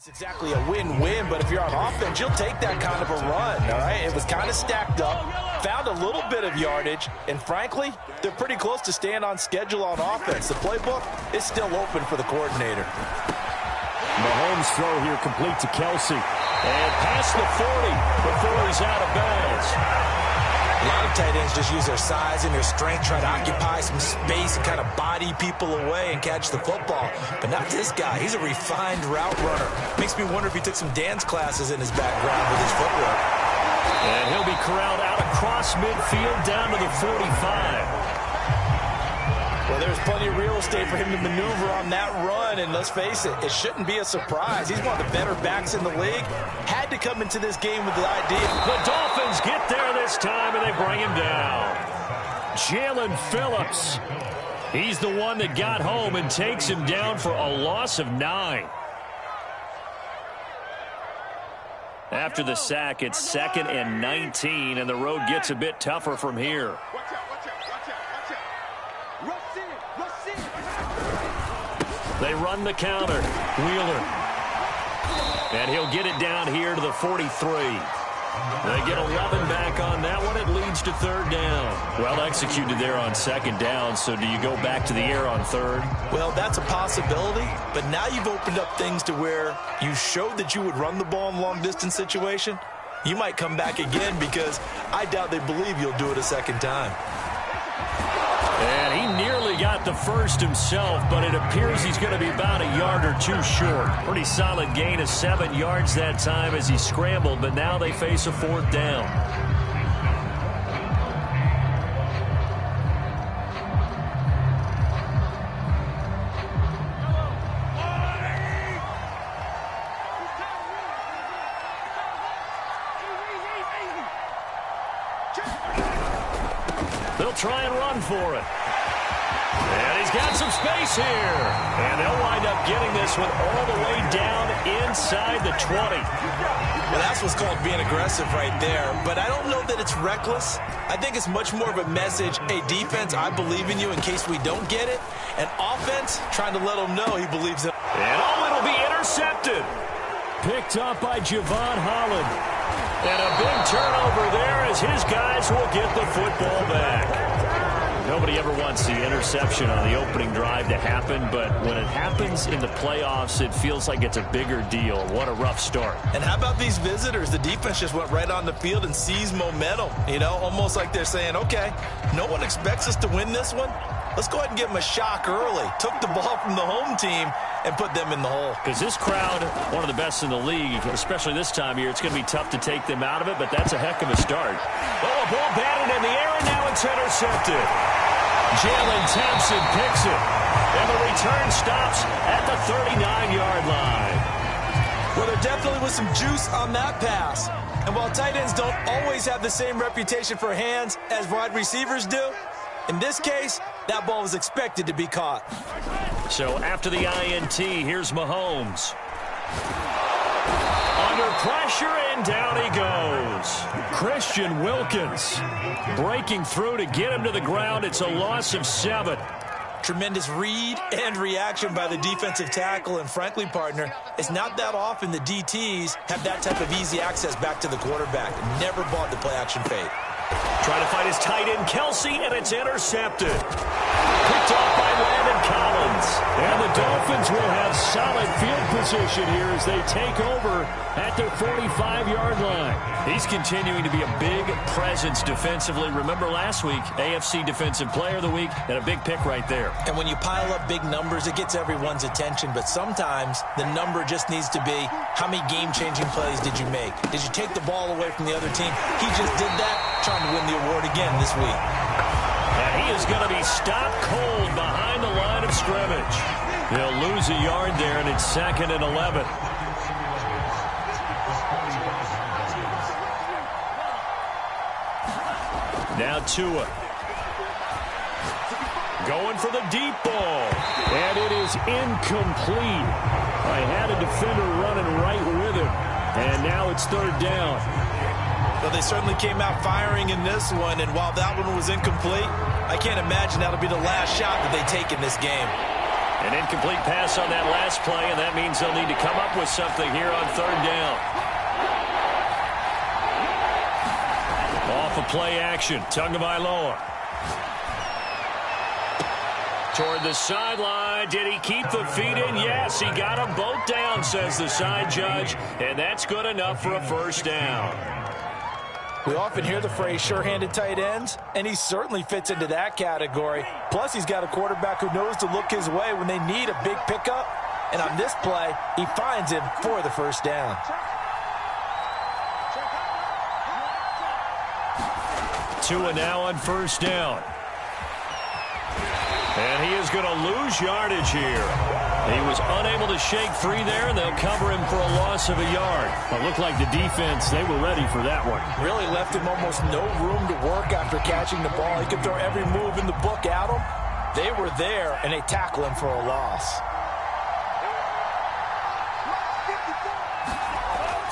It's exactly a win-win, but if you're on offense, you'll take that kind of a run, all right? It was kind of stacked up, found a little bit of yardage, and frankly, they're pretty close to staying on schedule on offense. The playbook is still open for the coordinator. Mahomes' throw here complete to Kelsey. And past the 40 before he's out of bounds. A lot of tight ends just use their size and their strength, try to occupy some space and kind of body people away and catch the football. But not this guy. He's a refined route runner. Makes me wonder if he took some dance classes in his background with his footwork. And he'll be corralled out across midfield down to the 45. Well, there's plenty of real estate for him to maneuver on that run, and let's face it, it shouldn't be a surprise. He's one of the better backs in the league. Had to come into this game with the idea. The Dolphins get there this time, and they bring him down. Jalen Phillips. He's the one that got home and takes him down for a loss of 9. After the sack, it's 2nd and 19, and the road gets a bit tougher from here. They run the counter. Wheeler. And he'll get it down here to the 43. They get 11 back on that one. It leads to 3rd down. Well executed there on 2nd down, so do you go back to the air on 3rd? Well, that's a possibility, but now you've opened up things to where you showed that you would run the ball in long-distance situation. You might come back again because I doubt they believe you'll do it a 2nd time. And he nearly got the first himself, but it appears he's going to be about a yard or 2 short. Pretty solid gain of 7 yards that time as he scrambled, but now they face a 4th down. They'll try and run for it. And he's got some space here. And they'll wind up getting this one all the way down inside the 20. Well, that's what's called being aggressive right there. But I don't know that it's reckless. I think it's much more of a message, hey, defense, I believe in you in case we don't get it. And offense, trying to let him know he believes in it. And it'll be intercepted. Picked up by Javon Holland. And a big turnover there as his guys will get the football back. Nobody ever wants the interception on the opening drive to happen, but when it happens in the playoffs, it feels like it's a bigger deal. What a rough start. And how about these visitors? The defense just went right on the field and seized momentum, you know, almost like they're saying, okay, no one expects us to win this one. Let's go ahead and give them a shock early. Took the ball from the home team and put them in the hole. Because this crowd, one of the best in the league, especially this time of year, it's going to be tough to take them out of it, but that's a heck of a start. Oh, a ball batted in the air, and now it's intercepted. Jalen Thompson picks it, and the return stops at the 39-yard line. Well, there definitely was some juice on that pass. And while tight ends don't always have the same reputation for hands as wide receivers do, in this case, that ball was expected to be caught. So after the INT, here's Mahomes. Under pressure, and down he goes. Christian Wilkins breaking through to get him to the ground. It's a loss of 7. Tremendous read and reaction by the defensive tackle. And frankly, partner, it's not that often the DTs have that type of easy access back to the quarterback. Never bought the play-action fade. Trying to find his tight end, Kelsey, and it's intercepted. Picked off by Landon Collins. And the Dolphins will have solid field position here as they take over at their 45-yard line. He's continuing to be a big presence defensively. Remember last week, AFC Defensive Player of the Week, and a big pick right there. And when you pile up big numbers, it gets everyone's attention. But sometimes the number just needs to be, how many game-changing plays did you make? Did you take the ball away from the other team? He just did that, trying to win the award again this week. And he is going to be stopped cold behind the line of scrimmage. He'll lose a yard there, and it's 2nd and 11. Now Tua. Going for the deep ball. And it is incomplete. I had a defender running right with him. And now it's 3rd down. Well, they certainly came out firing in this one, and while that one was incomplete, I can't imagine that'll be the last shot that they take in this game. An incomplete pass on that last play, and that means they'll need to come up with something here on third down. Off of play action, Tagovailoa. Toward the sideline. Did he keep the feet in? Yes, he got them both down, says the side judge, and that's good enough for a first down. We often hear the phrase sure-handed tight ends, and he certainly fits into that category. Plus, he's got a quarterback who knows to look his way when they need a big pickup. And on this play, he finds him for the first down. Tua now on first down. And he is going to lose yardage here. He was unable to shake free there, and they'll cover him for a loss of a yard. It looked like the defense, they were ready for that one. Really left him almost no room to work after catching the ball. He could throw every move in the book at him. They were there, and they tackle him for a loss.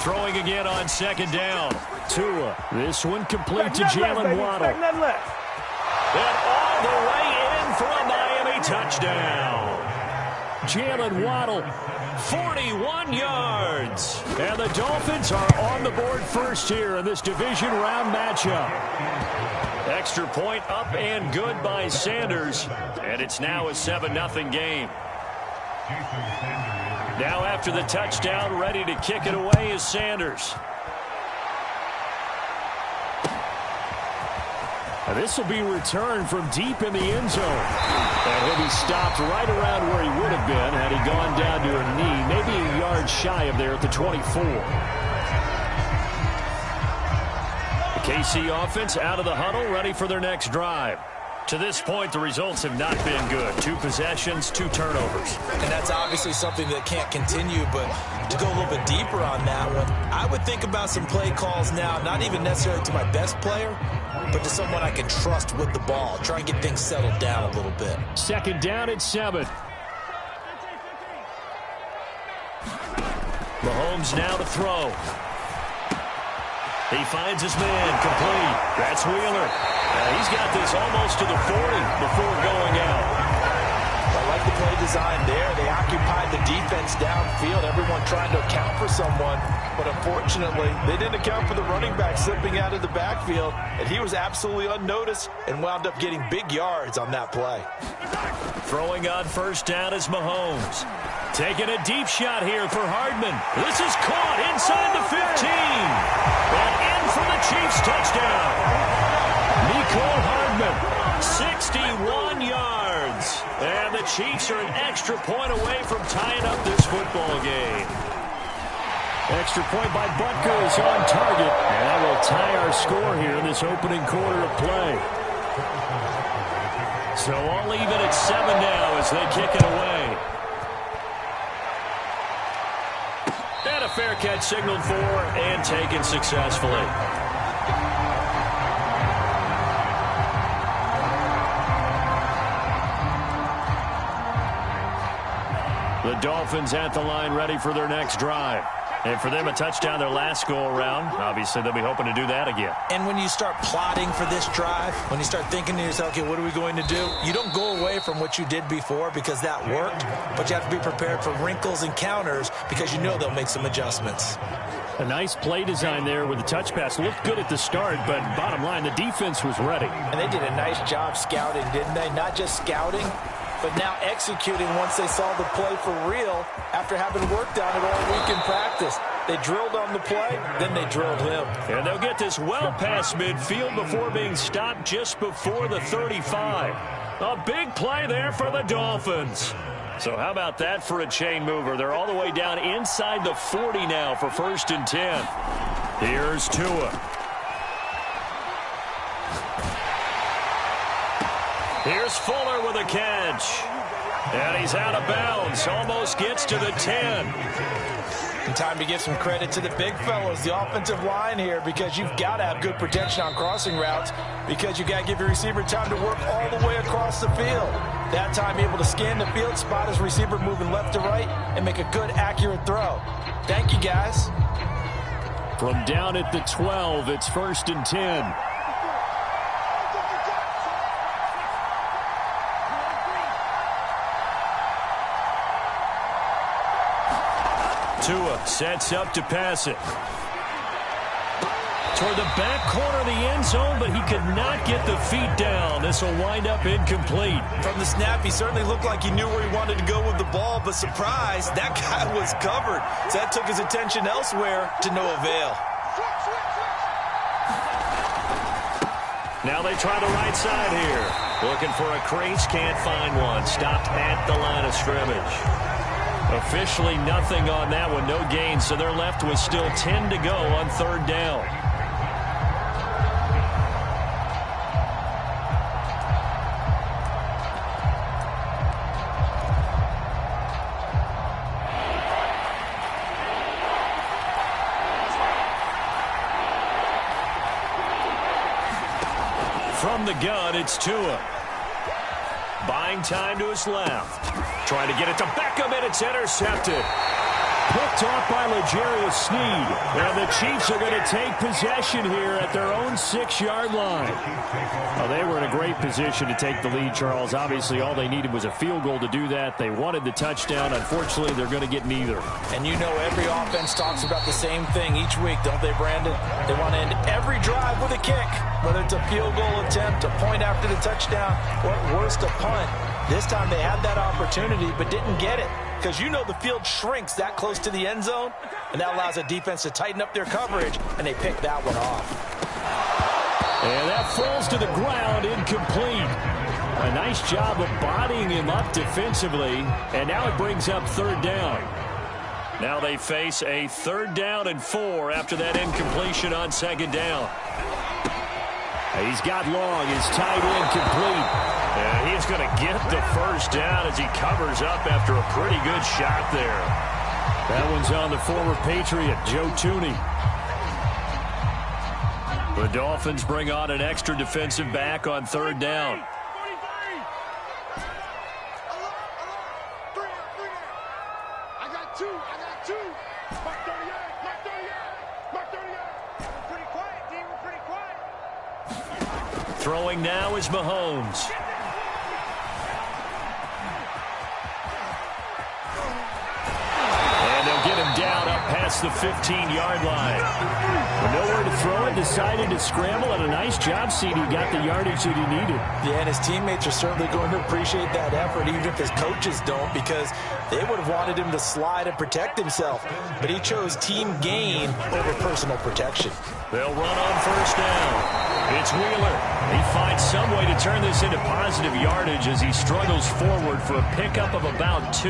Throwing again on second down. Tua. This one complete to Jalen Waddle. And all the way in for a Miami touchdown. Jalen Waddle, 41 yards. And the Dolphins are on the board first here in this division round matchup. Extra point up and good by Sanders. And it's now a 7-0 game. Now after the touchdown, ready to kick it away is Sanders. And this will be returned from deep in the end zone. And he'll be stopped right around where he would have been had he gone down to a knee, maybe a yard shy of there at the 24. The KC offense out of the huddle, ready for their next drive. To this point, the results have not been good. 2 possessions, 2 turnovers. And that's obviously something that can't continue, but to go a little bit deeper on that one, I would think about some play calls now, not even necessarily to my best player, but to someone I can trust with the ball. Try and get things settled down a little bit. Second down at 7. Mahomes now to throw. He finds his man, complete. That's Wheeler. He's got this almost to the 40 before going out. I like the play design there. They occupied the defense downfield, everyone trying to account for someone. But unfortunately, they didn't account for the running back slipping out of the backfield, and he was absolutely unnoticed and wound up getting big yards on that play. Throwing on first down is Mahomes. Taking a deep shot here for Hardman. This is caught inside the 15. And in for the Chiefs touchdown. Nicole Hardman, 61 yards. And the Chiefs are an extra point away from tying up this football game. Extra point by Butker is on target. And that will tie our score here in this opening quarter of play. So all even at 7 now as they kick it away. And a fair catch signaled for and taken successfully. The Dolphins at the line ready for their next drive. And for them, a touchdown their last go-around. Obviously, they'll be hoping to do that again. And when you start plotting for this drive, when you start thinking to yourself, okay, what are we going to do? You don't go away from what you did before because that worked, but you have to be prepared for wrinkles and counters because you know they'll make some adjustments. A nice play design there with the touch pass. Looked good at the start, but bottom line, the defense was ready. And they did a nice job scouting, didn't they? Not just scouting, but now executing once they saw the play for real after having worked on it all week in practice. They drilled on the play, then they drilled him. And they'll get this well past midfield before being stopped just before the 35. A big play there for the Dolphins. So how about that for a chain mover? They're all the way down inside the 40 now for 1st and 10. Here's Tua. Here's Fuller with a catch. And he's out of bounds. Almost gets to the 10. And time to give some credit to the big fellows, the offensive line here, because you've got to have good protection on crossing routes because you've got to give your receiver time to work all the way across the field. That time able to scan the field, spot his receiver moving left to right, and make a good, accurate throw. Thank you, guys. From down at the 12, it's 1st and 10. Tua sets up to pass it. Toward the back corner of the end zone, but he could not get the feet down. This will wind up incomplete. From the snap, he certainly looked like he knew where he wanted to go with the ball, but surprise, that guy was covered. So that took his attention elsewhere to no avail. Now they try the right side here. Looking for a crease, can't find one. Stopped at the line of scrimmage. Officially nothing on that one, no gain, so they're left with still 10 to go on third down. From the gun, it's Tua. Buying time to his left. Trying to get it to Beckham, and it's intercepted. Picked off by L'Jarius Sneed. And the Chiefs are going to take possession here at their own 6-yard line. Well, they were in a great position to take the lead, Charles. Obviously, all they needed was a field goal to do that. They wanted the touchdown. Unfortunately, they're going to get neither. And you know every offense talks about the same thing each week, don't they, Brandon? They want to end every drive with a kick, whether it's a field goal attempt, a point after the touchdown, or at worst, a punt. This time they had that opportunity but didn't get it, because you know the field shrinks that close to the end zone, and that allows a defense to tighten up their coverage, and they pick that one off. And that falls to the ground, incomplete. A nice job of bodying him up defensively, and now it brings up third down. Now they face a 3rd down and 4 after that incompletion on 2nd down. He's got long, his tight end complete. And he's going to get the 1st down as he covers up after a pretty good shot there. That one's on the former Patriot, Joe Thuney. The Dolphins bring on an extra defensive back on 3rd down. Throwing now is Mahomes. And they'll get him down up past the 15-yard line. With nowhere to throw it, decided to scramble, and a nice job, CD. Got the yardage that he needed. Yeah, and his teammates are certainly going to appreciate that effort, even if his coaches don't, because they would have wanted him to slide and protect himself. But he chose team gain over personal protection. They'll run on 1st down. It's Wheeler. He finds some way to turn this into positive yardage as he struggles forward for a pickup of about 2.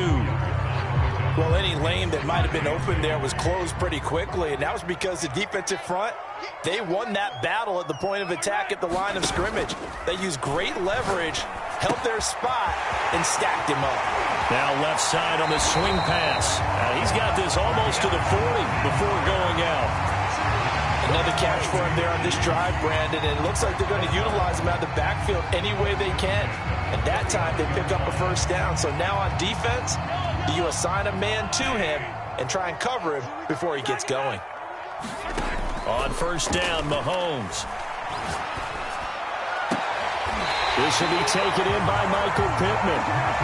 Well, any lane that might have been open there was closed pretty quickly, and that was because the defensive front, they won that battle at the point of attack at the line of scrimmage. They used great leverage, held their spot, and stacked him up. Now left side on the swing pass. He's got this almost to the 40 before going out. Another catch for him there on this drive, Brandon, and it looks like they're going to utilize him out of the backfield any way they can. And that time they pick up a 1st down. So now on defense, you assign a man to him and try and cover him before he gets going. On 1st down, Mahomes. This will be taken in by Michael Pittman.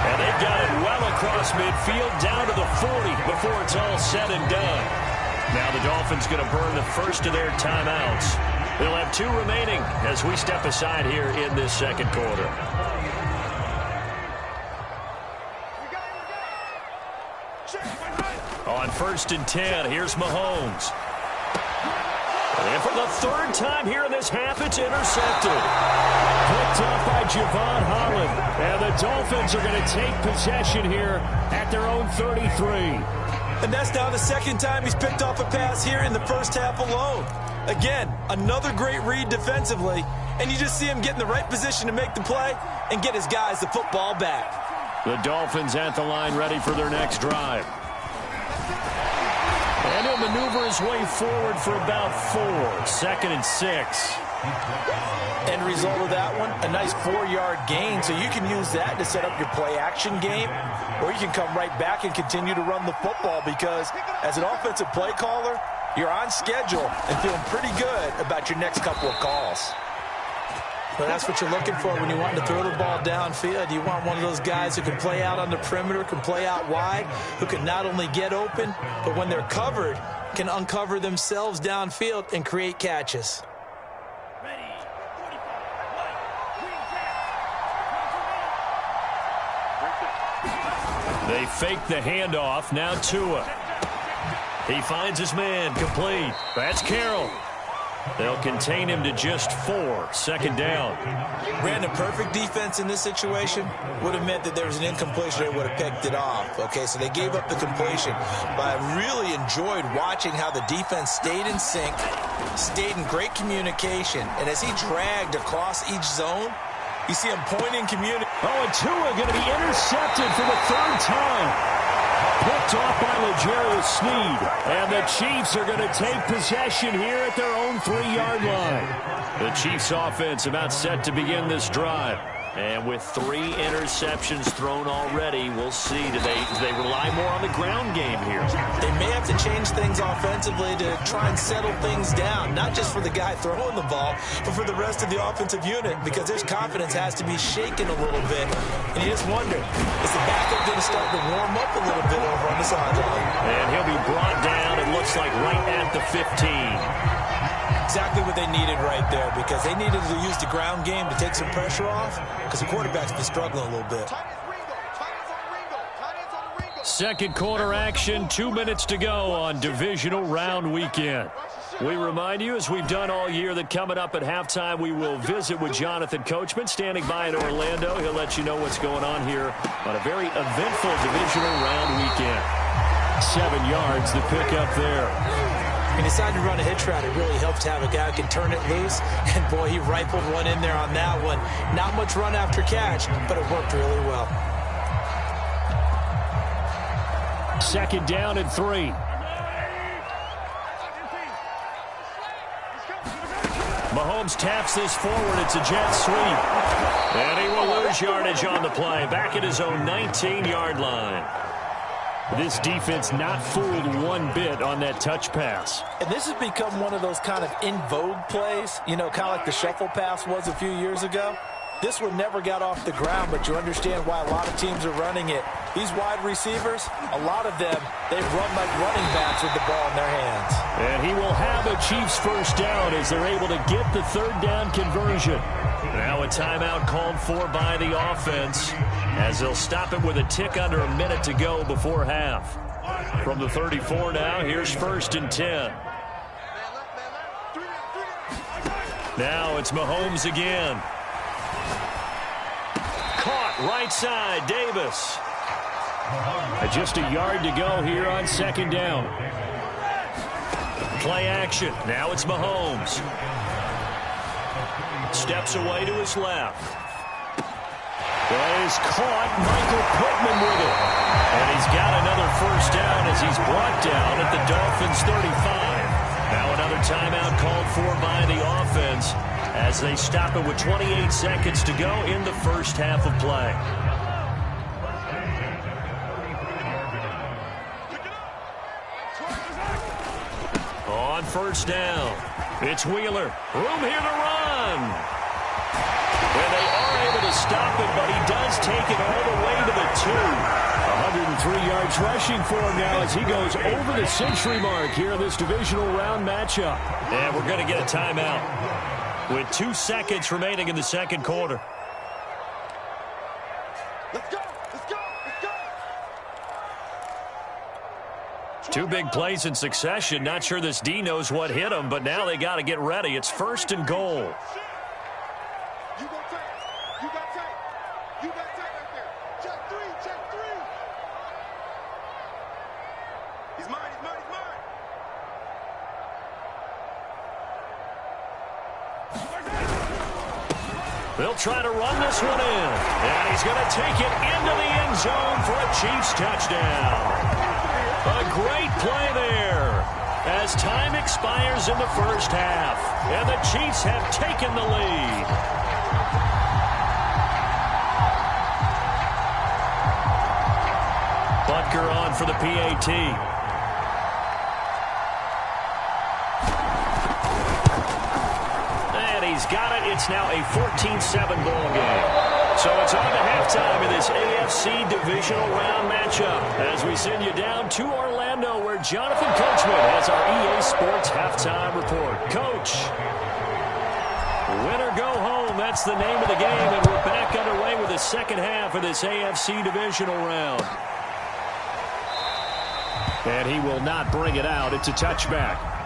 And they've got it well across midfield down to the 40 before it's all said and done. Now the Dolphins going to burn the 1st of their timeouts. They'll have 2 remaining as we step aside here in this 2nd quarter. On 1st and 10, here's Mahomes. And for the 3rd time here in this half, it's intercepted. Picked off by Javon Holland. And the Dolphins are going to take possession here at their own 33. And that's now the 2nd time he's picked off a pass here in the 1st half alone. Again, another great read defensively, and you just see him get in the right position to make the play and get his guys the football back. The Dolphins at the line ready for their next drive. And he'll maneuver his way forward for about 4. 2nd and 6. End result of that one, a nice 4-yard gain, so you can use that to set up your play-action game, or you can come right back and continue to run the football because as an offensive play caller, you're on schedule and feeling pretty good about your next couple of calls. Well, that's what you're looking for when you want to throw the ball downfield. You want one of those guys who can play out on the perimeter, can play out wide, who can not only get open, but when they're covered, can uncover themselves downfield and create catches. They fake the handoff. Now Tua. He finds his man. Complete. That's Carroll. They'll contain him to just 4. Second down. Brandon, perfect defense in this situation would have meant that there was an incompletion. They would have picked it off. Okay, so they gave up the completion. But I really enjoyed watching how the defense stayed in sync, stayed in great communication. And as he dragged across each zone, you see him pointing, communicating. Oh, and Tua going to be intercepted for the 3rd time. Picked off by L'Jarius Sneed. And the Chiefs are going to take possession here at their own 3-yard line. The Chiefs offense about set to begin this drive. And with 3 interceptions thrown already, we'll see. Do they rely more on the ground game here? They may have to change things offensively to try and settle things down, not just for the guy throwing the ball, but for the rest of the offensive unit, because their confidence has to be shaken a little bit. And you just wonder, is the backup going to start to warm up a little bit over on the sideline? And he'll be brought down, it looks like, right at the 15. Exactly what they needed right there, because they needed to use the ground game to take some pressure off, because the quarterback's been struggling a little bit. Second quarter action, 2 minutes to go on divisional round weekend. We remind you, as we've done all year, that coming up at halftime, we will visit with Jonathan Coachman, standing by in Orlando. He'll let you know what's going on here on a very eventful divisional round weekend. 7 yards, the pickup there. He decided to run a hitch route. It really helps to have a guy who can turn it loose. And, boy, he rifled one in there on that one. Not much run after catch, but it worked really well. Second down and 3. Mahomes taps this forward. It's a jet sweep. And he will lose yardage on the play. Back at his own 19-yard line. This defense not fooled one bit on that touch pass. And this has become one of those kind of in vogue plays, you know, kind of like the shuffle pass was a few years ago. This one never got off the ground, but you understand why a lot of teams are running it. These wide receivers, a lot of them, they run like running backs with the ball in their hands. And he will have a Chiefs first down as they're able to get the 3rd down conversion. Now a timeout called for by the offense as they'll stop it with a tick under a minute to go before half. From the 34 now, here's 1st and 10. Now it's Mahomes again. Caught right side, Davis. Just a yard to go here on 2nd down. Play action. Now it's Mahomes. Steps away to his left. He's caught. Michael Pittman with it. And he's got another first down as he's brought down at the Dolphins 35. Now another timeout called for by the offense as they stop it with 28 seconds to go in the first half of play. On 1st down, it's Wheeler. Room here to run. And they are able to stop it, but he does take it all the way to the 2. 103 yards rushing for him now as he goes over the century mark here in this divisional round matchup. And we're going to get a timeout with 2 seconds remaining in the second quarter. Let's go! Let's go! Let's go! 2 big plays in succession. Not sure this D knows what hit him, but now they got to get ready. It's 1st and goal. You got tight. You got tight. You got tight right there. Check 3. Check 3. He's mine. He's mine. He's mine. They'll try to run this one in. And he's going to take it into the end zone for a Chiefs touchdown. A great play there as time expires in the first half. And the Chiefs have taken the lead. Butker on for the PAT. He's got it. It's now a 14-7 ball game. So it's on to halftime in this AFC divisional round matchup as we send you down to Orlando where Jonathan Coachman has our EA Sports halftime report. Coach, win or go home, that's the name of the game, and we're back underway with the second half of this AFC divisional round. And he will not bring it out. It's a touchback.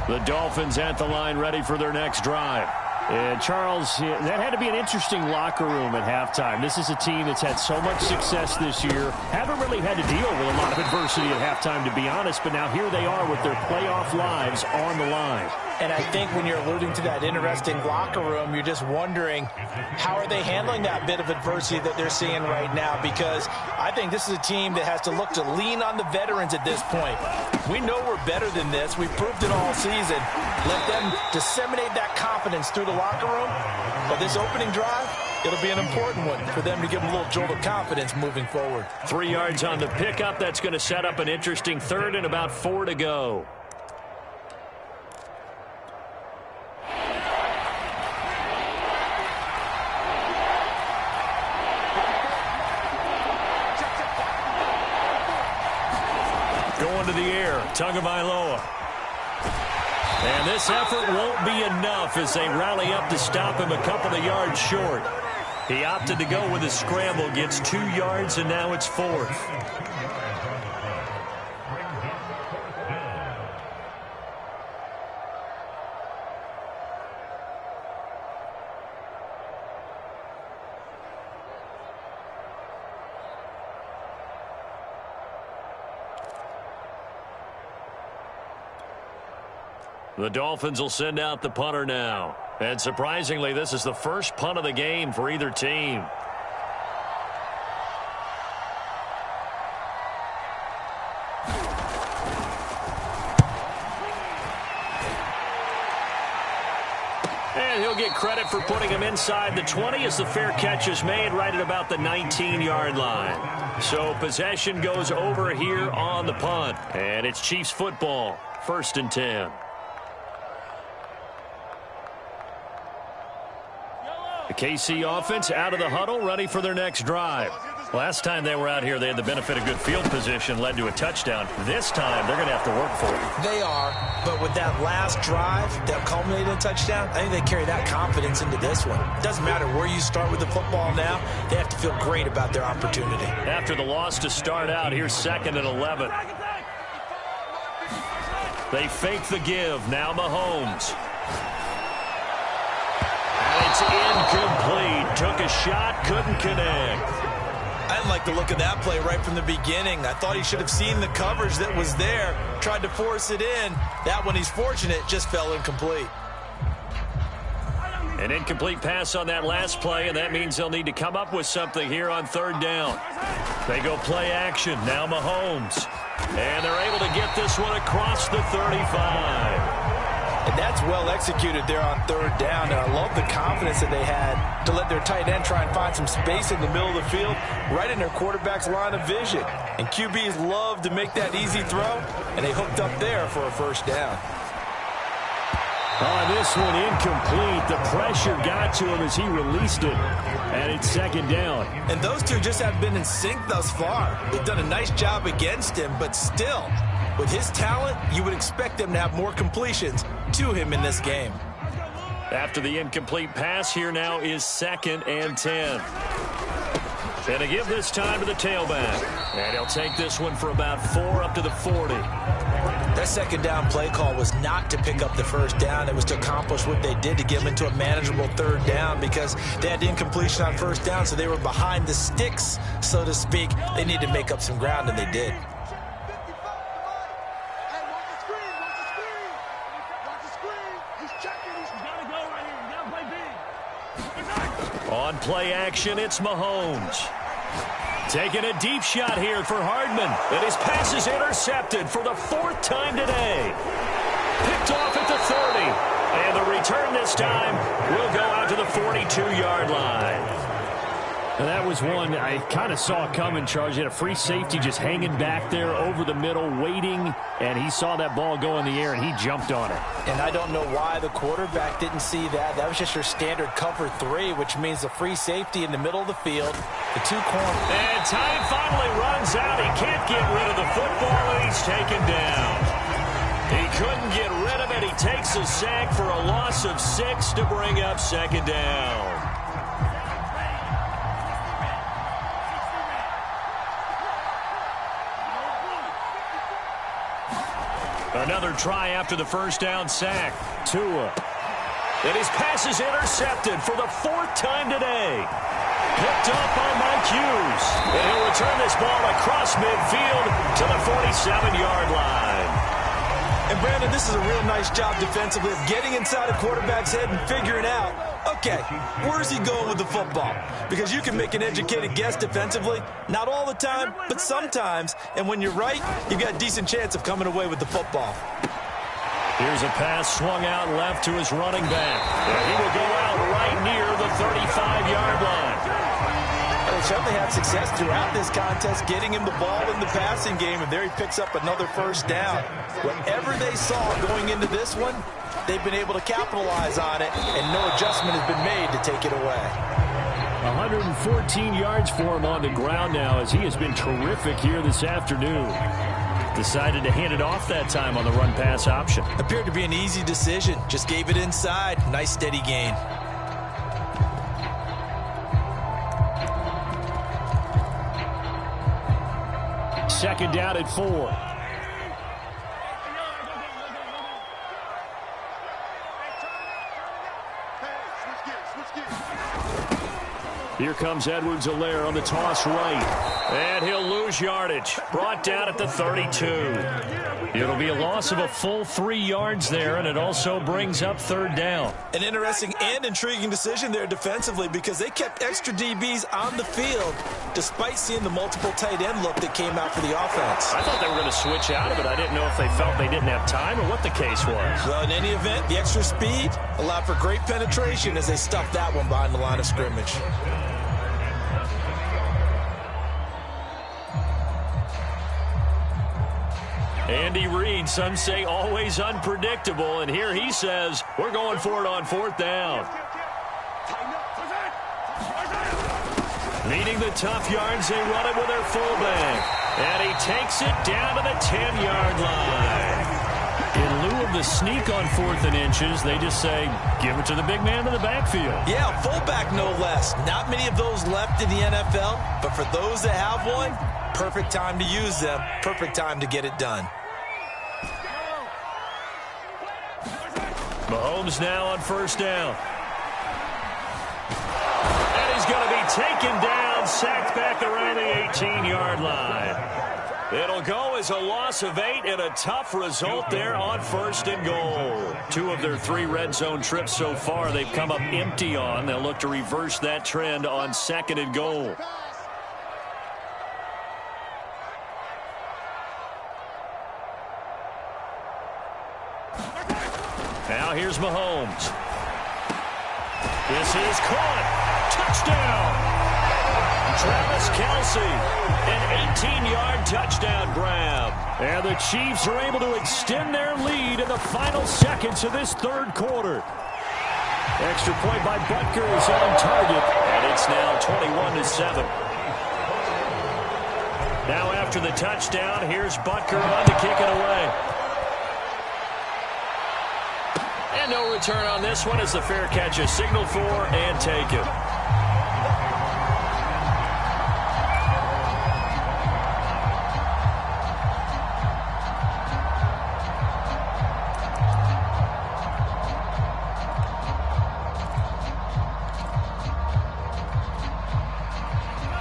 The Dolphins at the line ready for their next drive. And Charles, that had to be an interesting locker room at halftime. This is a team that's had so much success this year. Haven't really had to deal with a lot of adversity at halftime, to be honest. But now here they are with their playoff lives on the line. And I think when you're alluding to that interesting locker room, you're just wondering how are they handling that bit of adversity that they're seeing right now, because I think this is a team that has to look to lean on the veterans at this point. We know we're better than this. We've proved it all season. Let them disseminate that confidence through the locker room. But this opening drive, it'll be an important one for them to give them a little jolt of confidence moving forward. 3 yards on the pickup. That's going to set up an interesting third and about 4 to go. Going to the air, Tagovailoa. And this effort won't be enough as they rally up to stop him a couple of yards short. He opted to go with a scramble, gets 2 yards, and now it's 4th. The Dolphins will send out the punter now. And surprisingly, this is the first punt of the game for either team. And he'll get credit for putting him inside the 20 as the fair catch is made right at about the 19-yard line. So possession goes over here on the punt. And it's Chiefs football, 1st and 10. The KC offense out of the huddle, ready for their next drive. Last time they were out here, they had the benefit of good field position, led to a touchdown. This time, they're going to have to work for it. They are, but with that last drive that culminated in a touchdown, I think they carry that confidence into this one. It doesn't matter where you start with the football now. They have to feel great about their opportunity. After the loss to start out, here's 2nd and 11. They fake the give. Now Mahomes. It's incomplete. Took a shot, couldn't connect. I didn't like the look of that play right from the beginning. I thought he should have seen the coverage that was there, tried to force it in. That one, he's fortunate, just fell incomplete. An incomplete pass on that last play, and that means they'll need to come up with something here on 3rd down. They go play action. Now Mahomes. And they're able to get this one across the 35. And that's well executed there on 3rd down. And I love the confidence that they had to let their tight end try and find some space in the middle of the field, right in their quarterback's line of vision. And QBs love to make that easy throw, and they hooked up there for a 1st down. On this one, incomplete. The pressure got to him as he released it. And it's 2nd down. And those two just have been in sync thus far. They've done a nice job against him, but still, with his talent, you would expect them to have more completions to him in this game. After the incomplete pass, here now is 2nd and 10. And a give this time to the tailback. And he'll take this one for about 4 up to the 40. That 2nd down play call was not to pick up the 1st down. It was to accomplish what they did to get them into a manageable 3rd down because they had incompletion on 1st down, so they were behind the sticks, so to speak. They needed to make up some ground, and they did. play action. It's Mahomes. Taking a deep shot here for Hardman. And his pass is intercepted for the 4th time today. Picked off at the 30. And the return this time will go out to the 42-yard line. And that was one I kind of saw coming, Charles. He had a free safety just hanging back there over the middle, waiting, and he saw that ball go in the air, and he jumped on it. And I don't know why the quarterback didn't see that. That was just your standard cover 3, which means the free safety in the middle of the field, the 2 corners. And time finally runs out. He can't get rid of the football, and he's taken down. He couldn't get rid of it. He takes a sack for a loss of 6 to bring up 2nd down. Another try after the 1st down sack. Tua. And his pass is intercepted for the 4th time today. Picked up by Mike Hughes. And he'll return this ball across midfield to the 47-yard line. And, Brandon, this is a real nice job defensively of getting inside a quarterback's head and figuring out, okay, where's he going with the football? Because you can make an educated guess defensively. Not all the time, but sometimes. And when you're right, you've got a decent chance of coming away with the football. Here's a pass swung out left to his running back. And he will go out right near the 35-yard line. They certainly had success throughout this contest getting him the ball in the passing game, and there he picks up another 1st down. Whatever they saw going into this one, they've been able to capitalize on it, and no adjustment has been made to take it away. 114 yards for him on the ground now as he has been terrific here this afternoon. Decided to hand it off that time on the run-pass option. Appeared to be an easy decision. Just gave it inside. Nice steady gain. Second down at 4. Here comes Edwards-Helaire on the toss right. And he'll lose yardage. Brought down at the 32. It'll be a loss of a full 3 yards there, and it also brings up 3rd down. An interesting and intriguing decision there defensively because they kept extra DBs on the field despite seeing the multiple tight end look that came out for the offense. I thought they were going to switch out of it. I didn't know if they felt they didn't have time or what the case was. Well, in any event, the extra speed allowed for great penetration as they stuffed that one behind the line of scrimmage. Andy Reid, some say always unpredictable, and here he says, we're going for it on 4th down. Needing the tough yards, they run it with their fullback. And he takes it down to the 10-yard line. In lieu of the sneak on 4th and inches, they just say, give it to the big man in the backfield. Yeah, fullback no less. Not many of those left in the NFL, but for those that have one, perfect time to use them, perfect time to get it done. Mahomes now on 1st down. And he's going to be taken down, sacked back around the 18-yard line. It'll go as a loss of 8 and a tough result there on 1st and goal. 2 of their 3 red zone trips so far they've come up empty on. They'll look to reverse that trend on 2nd and goal. Now here's Mahomes. This is caught. Touchdown. Travis Kelce. An 18-yard touchdown grab. And the Chiefs are able to extend their lead in the final seconds of this 3rd quarter. Extra point by Butker is on target. And it's now 21-7. Now after the touchdown, here's Butker on to kick it away. And no return on this one as the fair catch is signaled for and taken.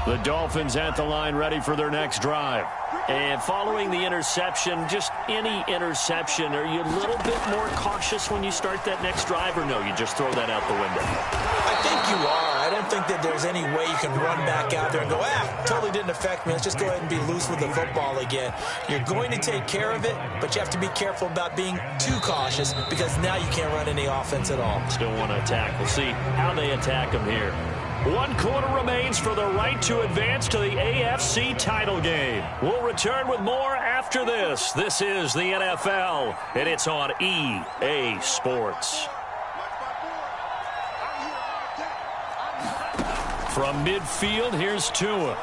The Dolphins at the line ready for their next drive. And following the interception, just any interception, are you a little bit more cautious when you start that next drive, or no, you just throw that out the window? I think you are. I'd don't think that there's any way you can run back out there and go, totally didn't affect me. Let's just go ahead and be loose with the football again. You're going to take care of it, but you have to be careful about being too cautious because now you can't run any offense at all. Still want to attack. We'll see how they attack them here. 1 quarter remains for the right to advance to the AFC title game. We'll return with more after this. This is the NFL, and it's on EA Sports. From midfield, here's Tua.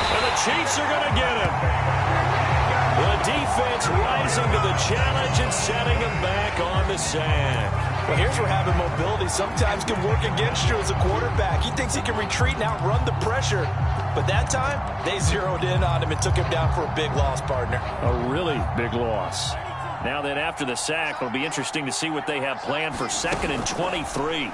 And the Chiefs are going to get him. The defense rising to the challenge and setting him back on the sand. Well, here's where having mobility sometimes can work against you as a quarterback. He thinks he can retreat and outrun the pressure. But that time, they zeroed in on him and took him down for a big loss, partner. A really big loss. Now then, after the sack, it'll be interesting to see what they have planned for 2nd and 23.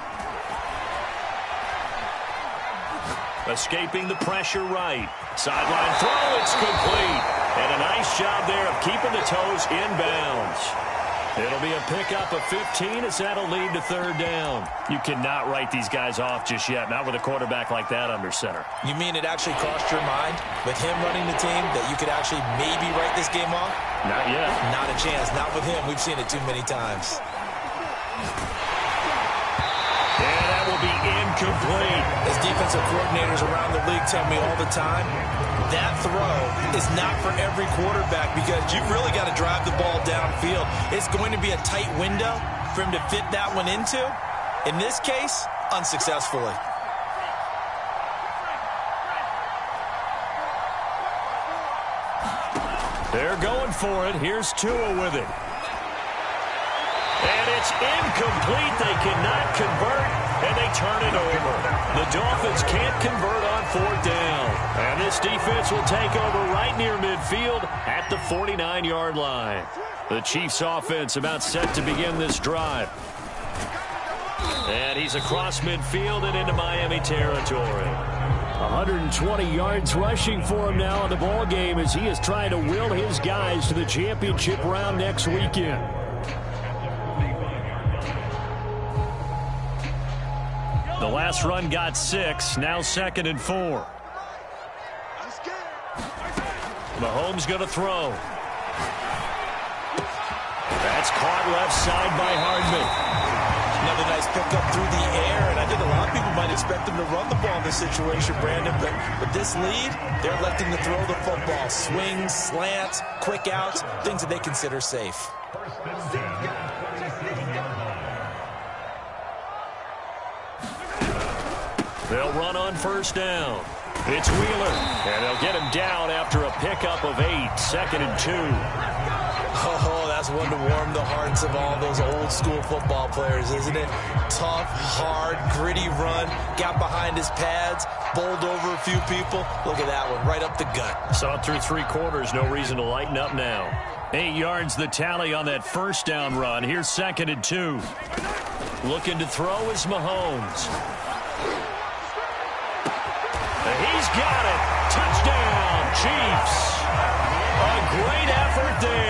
Escaping the pressure right. Sideline throw, it's complete. And a nice job there of keeping the toes inbounds. It'll be a pickup of 15 as that'll lead to 3rd down. You cannot write these guys off just yet, not with a quarterback like that under center. You mean it actually crossed your mind with him running the team that you could actually maybe write this game off? Not yet. Not a chance. Not with him. We've seen it too many times. And that will be incomplete. As defensive coordinators around the league tell me all the time, that throw is not for every quarterback because you've really got to drive the ball downfield. It's going to be a tight window for him to fit that one into. In this case, unsuccessfully. They're going for it. Here's Tua with it. And it's incomplete. They cannot convert, and they turn it over. The Dolphins can't convert on 4th down. And this defense will take over right near midfield at the 49-yard line. The Chiefs' offense about set to begin this drive. And he's across midfield and into Miami territory. 120 yards rushing for him now in the ball game as he is trying to will his guys to the championship round next weekend. The last run got 6, now 2nd and 4. Mahomes going to throw. That's caught left side by Hardman. Another nice pickup through the air, and I think a lot of people might expect him to run the ball in this situation, Brandon, but with this lead, they're electing to throw the football. Swings, slants, quick outs, things that they consider safe. They'll run on 1st down. It's Wheeler, and they'll get him down after a pickup of 8, 2nd and 2. Oh, that's one to warm the hearts of all those old school football players, isn't it? Tough, hard, gritty run, got behind his pads, bowled over a few people. Look at that one, right up the gut. Saw it through 3 quarters, no reason to lighten up now. 8 yards the tally on that 1st down run. Here's 2nd and 2. Looking to throw is Mahomes. He's got it. Touchdown, Chiefs. A great effort there.